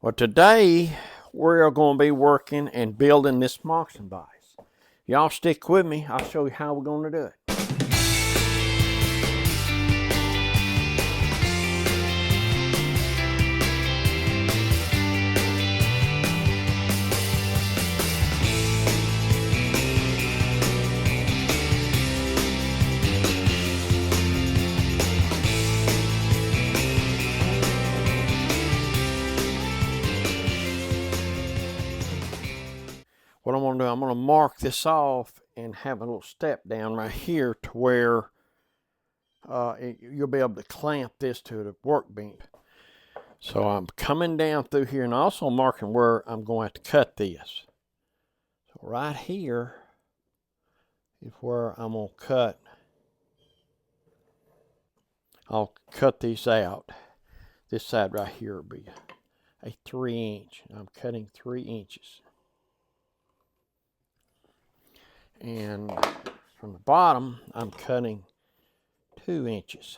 Well, today we're going to be working and building this Moxon Vise. Y'all stick with me. I'll show you how we're going to do it. What I'm going to do, I'm going to mark this off and have a little step down right here to where you'll be able to clamp this to the workbench. So I'm coming down through here and also marking where I'm going to have to cut this. So right here is where I'm going to cut. I'll cut these out. This side right here will be a 3-inch. I'm cutting 3 inches. And from the bottom, I'm cutting 2 inches.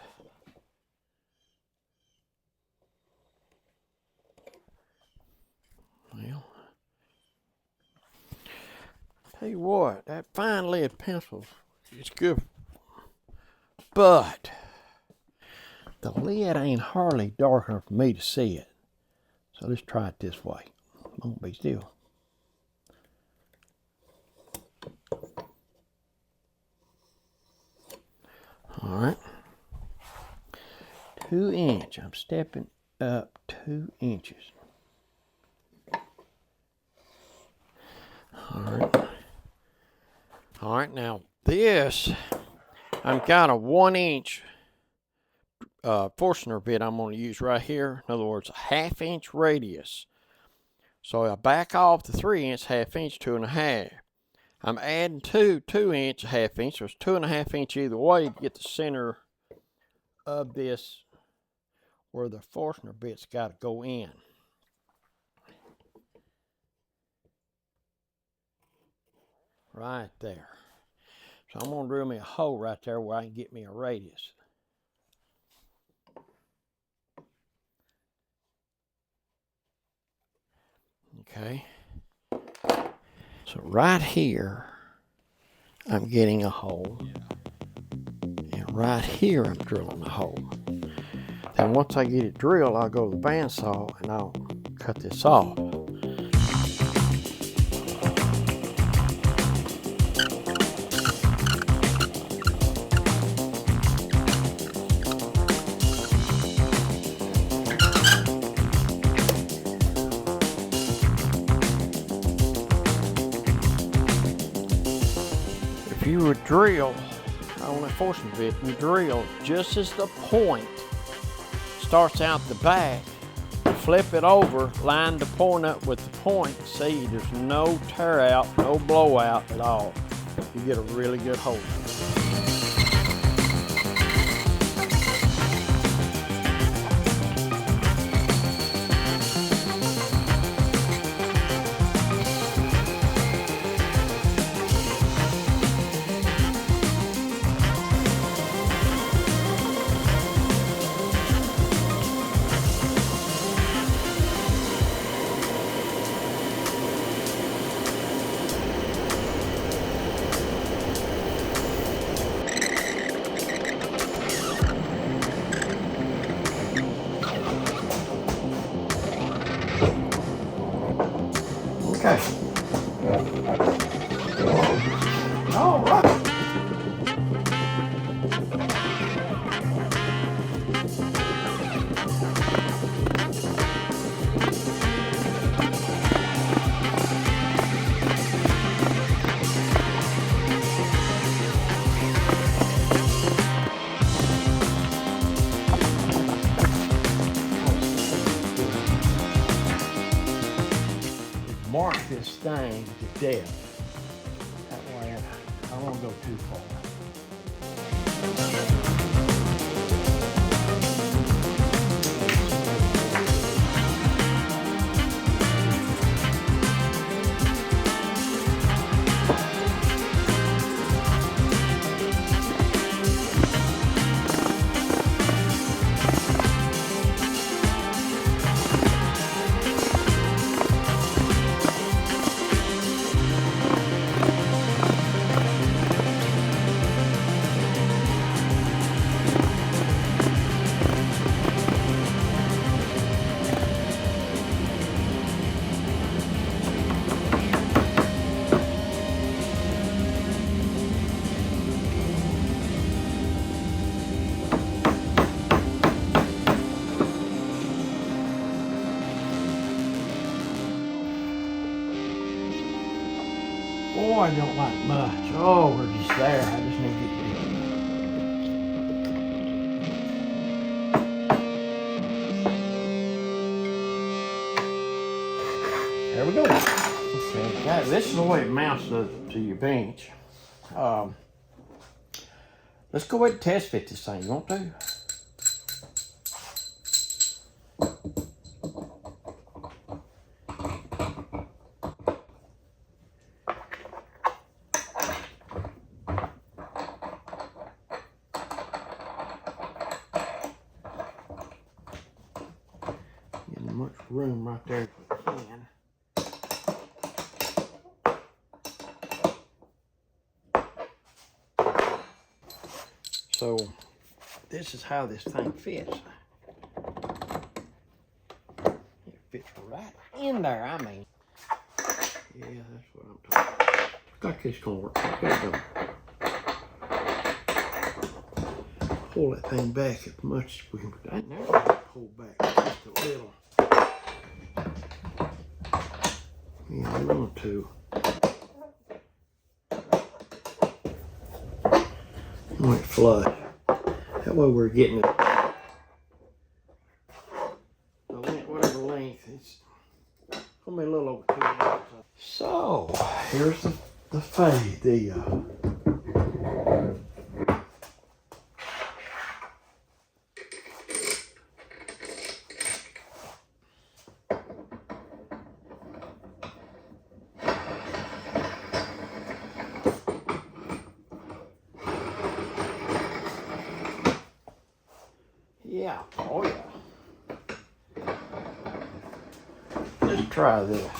Well, tell you what, that fine lead pencil is good, but the lead ain't hardly dark enough for me to see it. So let's try it this way. Won't be still. All right, 2 inch. I'm stepping up 2 inches. All right. Now this, I've got a 1-inch Forstner bit I'm going to use right here. In other words, a 1/2 inch radius. So I back off the 3-inch, 1/2 inch, 2.5. I'm adding 2 2-inch, 1/2 inch. So it's 2.5 inch either way to get the center of this where the Forstner bit's got to go in. Right there. So I'm going to drill me a hole right there where I can get me a radius. Okay. So right here, I'm getting a hole. And right here, I'm drilling a hole. Then once I get it drilled, I'll go to the bandsaw and I'll cut this off. If you would drill on a Forstner bit, you drill just as the point starts out the back, flip it over, line the point up with the point. See, there's no tear out, no blowout at all. You get a really good hole. Okay. All right. Mark this thing to depth. That way I don't want to go too far. Oh, I don't like much. Oh, we're just there. I just need to get there we go. Okay, now, this is the way it mounts to your bench. Let's go ahead and test fit this thing. You want to? Getting much room right there if we can. So this is how this thing fits. It fits right in there, I mean. Yeah, that's what I'm talking about. Looks like this gonna work. Gotta go. Pull that thing back as much as we can. I never pull back just a little. Yeah, I want to. Like flush. That way we're getting it. Whatever length, it's gonna be a little over 2 inches. So here's the fade. Yeah, oh yeah. Let's try this.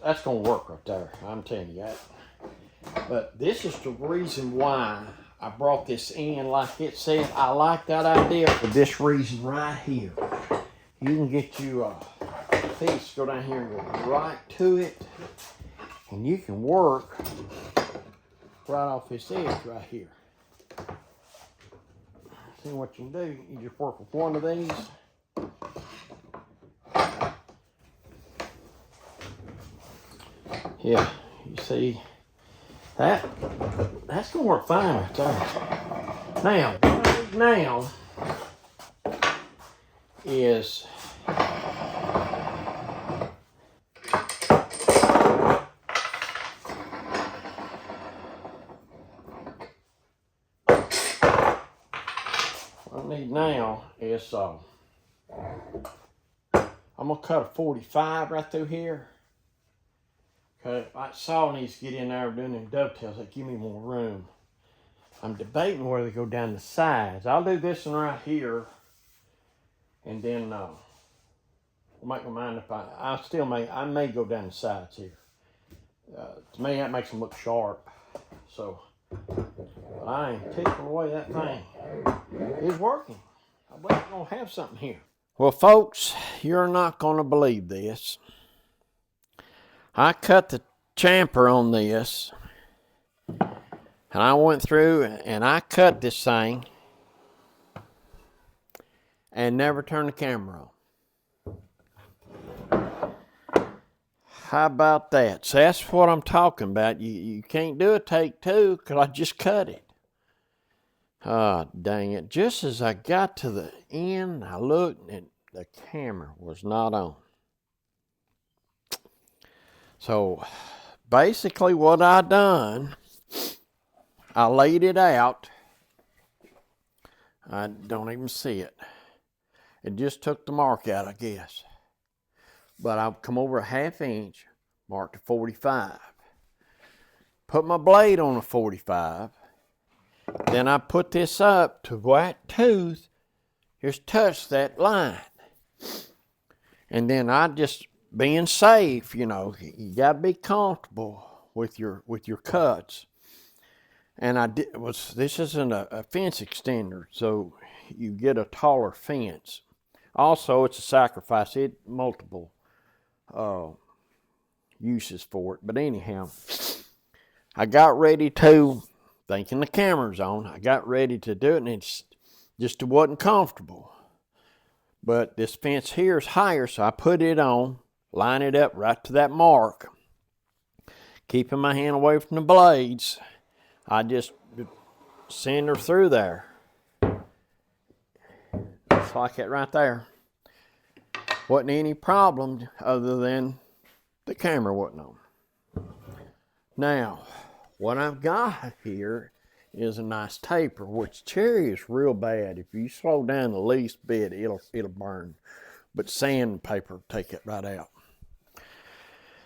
That's gonna work right there. I'm telling you that. But this is the reason why I brought this in. Like it said, I like that idea for this reason right here. You can get you a piece, go down here and go right to it, and you can work right off this edge right here. See what you can do. You just work with one of these. Yeah, you see that's gonna work fine right there. Now, what I do now is what I need now is I'm gonna cut a 45 right through here. Okay, that saw needs to get in there doing them dovetails. That give me more room. I'm debating whether to go down the sides. I'll do this one right here, and then we'll make my mind up. I may go down the sides here. To me, that makes them look sharp. So, but I ain't taking away that thing. It's working. I believe we're gonna have something here. Well, folks, you're not gonna believe this. I cut the chamfer on this, and I went through and I cut this thing and never turned the camera on. How about that? So that's what I'm talking about. You can't do a take two because I just cut it. Ah, dang it. Just as I got to the end, I looked and the camera was not on. So basically what I done, I laid it out. I don't even see it. It just took the mark out, I guess. But I've come over a 1/2 inch, marked to 45. Put my blade on a 45. Then I put this up to that tooth just touch that line. And then I just, being safe, you know, you gotta be comfortable with your cuts. And this isn't a fence extender, so you get a taller fence. Also, it's a sacrifice. Multiple uses for it. But anyhow, I got ready to thinking the camera's on. I got ready to do it, and it just wasn't comfortable. But this fence here is higher, so I put it on, line it up right to that mark. Keeping my hand away from the blades, I just send her through there. Just like it right there. Wasn't any problem other than the camera wasn't on. Now, what I've got here is a nice taper, which cherry is real bad. If you slow down the least bit, it'll burn. But sandpaper will take it right out.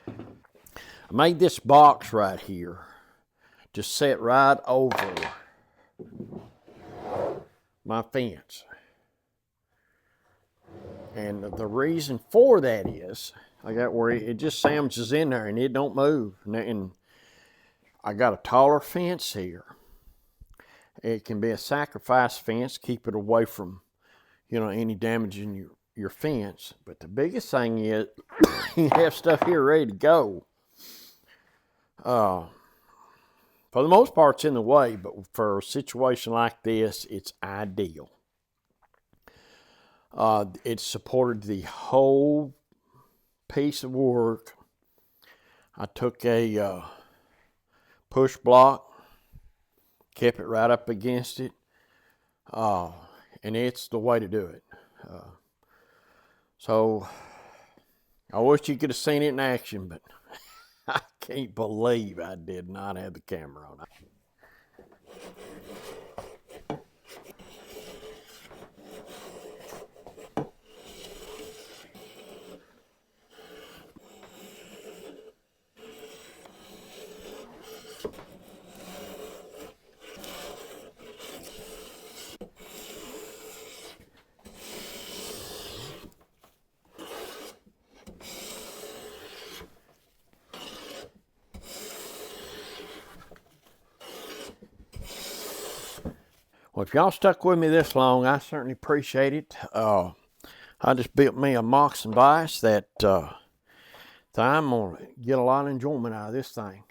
I made this box right here to set right over my fence. And the reason for that is, I got where it just sandwiches in there and it don't move. And I got a taller fence here. It can be a sacrifice fence, keep it away from, any damage in your fence. But the biggest thing is, you have stuff here ready to go. For the most part, it's in the way, but for a situation like this, it's ideal. It supported the whole piece of work. I took a push block, kept it right up against it, and it's the way to do it. So I wish you could have seen it in action, but I can't believe I did not have the camera on. Well, if y'all stuck with me this long, I certainly appreciate it. I just built me a Moxon Vise that I'm going to get a lot of enjoyment out of this thing.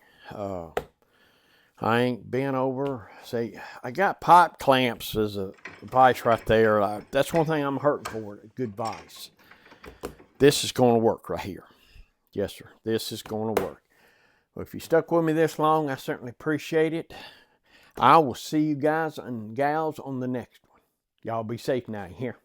I ain't been over. See, I got pipe clamps as a vise right there. That's one thing I'm hurting for, a good vise. This is going to work right here. Yes, sir. This is going to work. Well, if you stuck with me this long, I certainly appreciate it. I will see you guys and gals on the next one. Y'all be safe now. Here.